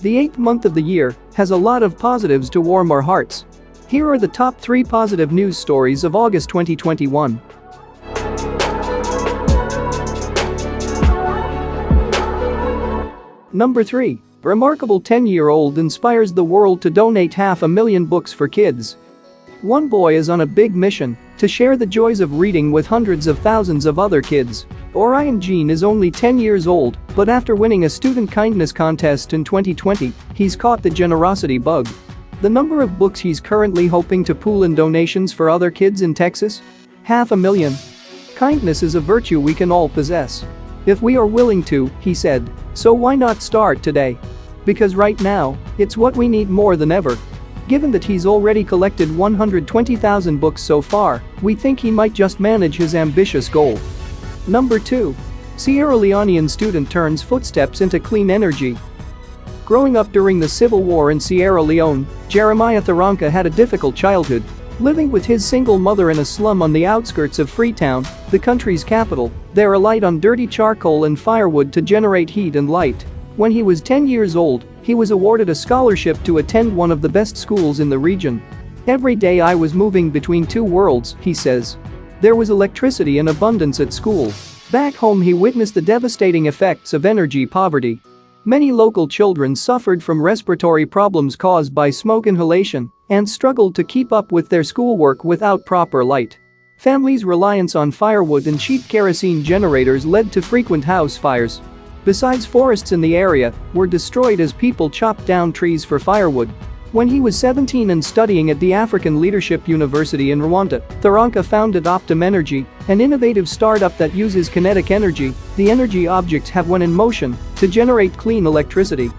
The 8th month of the year has a lot of positives to warm our hearts. Here are the top 3 positive news stories of August 2021. Number 3. Remarkable 10-year-old inspires the world to donate 500,000 books for kids. One boy is on a big mission to share the joys of reading with hundreds of thousands of other kids. Orion Jean is only 10 years old, but after winning a student kindness contest in 2020, he's caught the generosity bug. The number of books he's currently hoping to pool in donations for other kids in Texas? 500,000. Kindness is a virtue we can all possess. If we are willing to, he said. So why not start today? Because right now, it's what we need more than ever. Given that he's already collected 120,000 books so far, we think he might just manage his ambitious goal. Number 2. Sierra Leonean student turns footsteps into clean energy. Growing up during the Civil War in Sierra Leone, Jeremiah Tharanka had a difficult childhood. Living with his single mother in a slum on the outskirts of Freetown, the country's capital, they relied on dirty charcoal and firewood to generate heat and light. When he was 10 years old, he was awarded a scholarship to attend one of the best schools in the region. Every day I was moving between two worlds, he says. There was electricity in abundance at school. Back home he witnessed the devastating effects of energy poverty. Many local children suffered from respiratory problems caused by smoke inhalation and struggled to keep up with their schoolwork without proper light. Families' reliance on firewood and cheap kerosene generators led to frequent house fires. Besides, forests in the area were destroyed as people chopped down trees for firewood. When he was 17 and studying at the African Leadership University in Rwanda, Tharanka founded Optim Energy, an innovative startup that uses kinetic energy, the energy objects have when in motion, to generate clean electricity.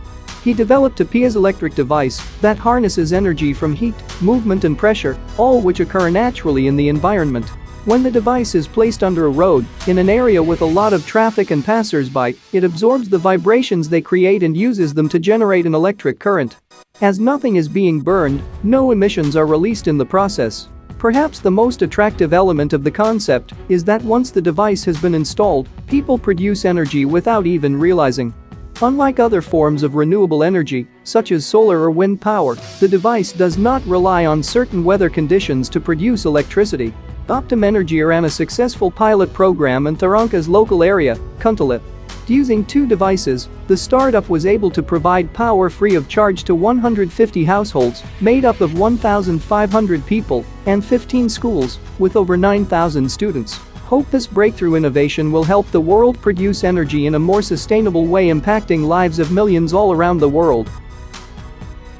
He developed a piezoelectric device that harnesses energy from heat, movement and pressure, all which occur naturally in the environment. When the device is placed under a road, in an area with a lot of traffic and passers-by, it absorbs the vibrations they create and uses them to generate an electric current. As nothing is being burned, no emissions are released in the process. Perhaps the most attractive element of the concept is that once the device has been installed, people produce energy without even realizing. Unlike other forms of renewable energy, such as solar or wind power, the device does not rely on certain weather conditions to produce electricity. Optim Energy ran a successful pilot program in Tharanka's local area, Kuntalit. Using 2 devices, the startup was able to provide power free of charge to 150 households, made up of 1,500 people, and 15 schools, with over 9,000 students. Hope this breakthrough innovation will help the world produce energy in a more sustainable way, impacting lives of millions all around the world.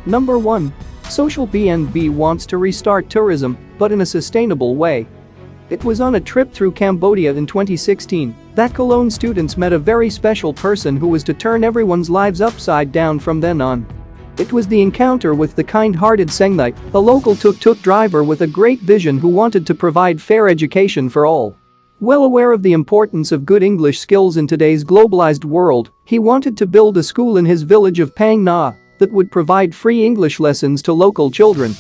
Number 1. Social BNB wants to restart tourism, but in a sustainable way. It was on a trip through Cambodia in 2016 that Cologne students met a very special person who was to turn everyone's lives upside down from then on. It was the encounter with the kind-hearted Sengnai, a local tuk-tuk driver with a great vision who wanted to provide fair education for all. Well aware of the importance of good English skills in today's globalized world, he wanted to build a school in his village of Phang Nga that would provide free English lessons to local children.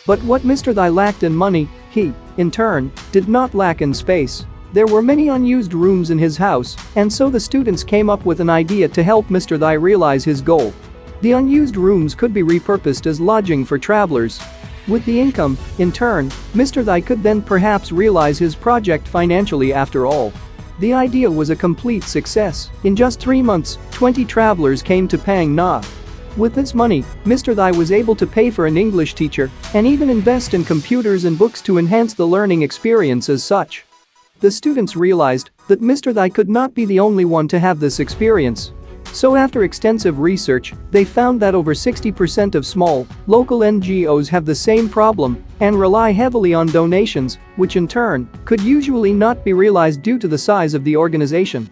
But what Mr. Thai lacked in money, he, in turn, did not lack in space. There were many unused rooms in his house, and so the students came up with an idea to help Mr. Thai realize his goal. The unused rooms could be repurposed as lodging for travelers. With the income, in turn, Mr. Thai could then perhaps realize his project financially after all. The idea was a complete success. In just 3 months, 20 travelers came to Phang Nga. With this money, Mr. Thai was able to pay for an English teacher and even invest in computers and books to enhance the learning experience as such. The students realized that Mr. Thai could not be the only one to have this experience. So after extensive research, they found that over 60% of small, local NGOs have the same problem and rely heavily on donations, which in turn could usually not be realized due to the size of the organization.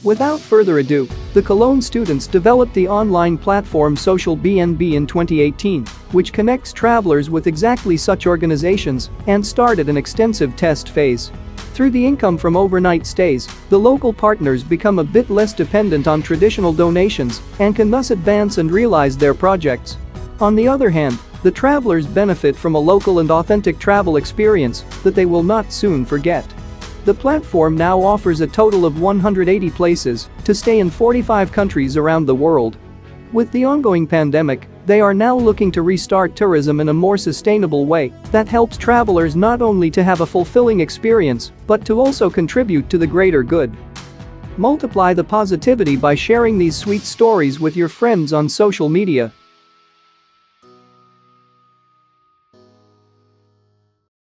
Without further ado, the Cologne students developed the online platform Social BNB in 2018, which connects travelers with exactly such organizations and started an extensive test phase. Through the income from overnight stays, the local partners become a bit less dependent on traditional donations and can thus advance and realize their projects. On the other hand, the travelers benefit from a local and authentic travel experience that they will not soon forget. The platform now offers a total of 180 places to stay in 45 countries around the world. With the ongoing pandemic, they are now looking to restart tourism in a more sustainable way that helps travelers not only to have a fulfilling experience, but to also contribute to the greater good. Multiply the positivity by sharing these sweet stories with your friends on social media.